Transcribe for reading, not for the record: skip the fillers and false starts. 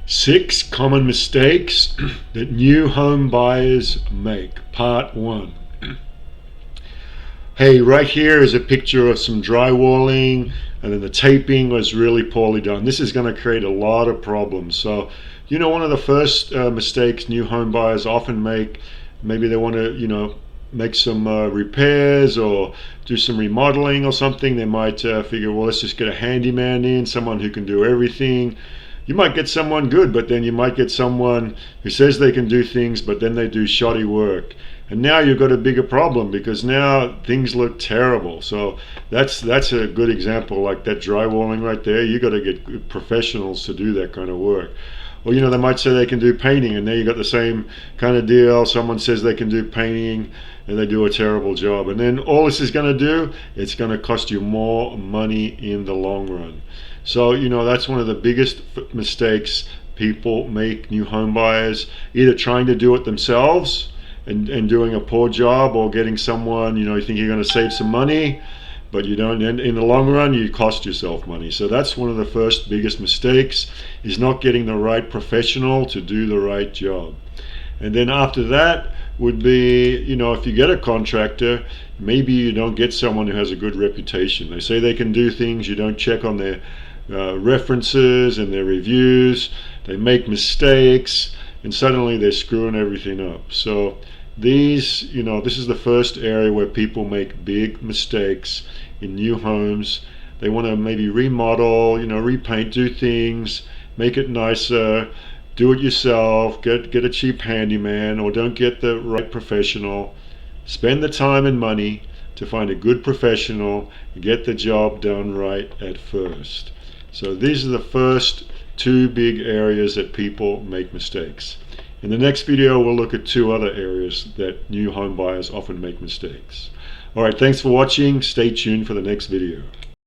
6 common mistakes that new home buyers make, part 1. Hey, right here is a picture of some drywalling, and then the taping was really poorly done. This is going to create a lot of problems. So, one of the first mistakes new home buyers often make, maybe they want to, make some repairs or do some remodeling or something. They might figure, well, let's just get a handyman in, someone who can do everything. You might get someone good, but then you might get someone who says they can do things, but then they do shoddy work. And now you've got a bigger problem because now things look terrible. So that's a good example, like that drywalling right there. You got to get professionals to do that kind of work. Or they might say they can do painting, and there you got the same kind of deal. Someone says they can do painting and they do a terrible job, and then all this is going to do, it's going to cost you more money in the long run. So that's one of the biggest mistakes people make, new home buyers, either trying to do it themselves and doing a poor job, or getting someone, you think you're going to save some money, but you don't, and in the long run you cost yourself money. So that's one of the first biggest mistakes, is not getting the right professional to do the right job. And then after that would be, if you get a contractor, maybe you don't get someone who has a good reputation. They say they can do things, you don't check on their references and their reviews. They make mistakes, and suddenly they're screwing everything up. So this is the first area where people make big mistakes in new homes. They want to maybe remodel, repaint, do things, make it nicer, do it yourself, get a cheap handyman, or don't get the right professional. Spend the time and money to find a good professional and get the job done right at first. So these are the first 2 big areas that people make mistakes. In the next video, we'll look at 2 other areas that new home buyers often make mistakes. All right, thanks for watching. Stay tuned for the next video.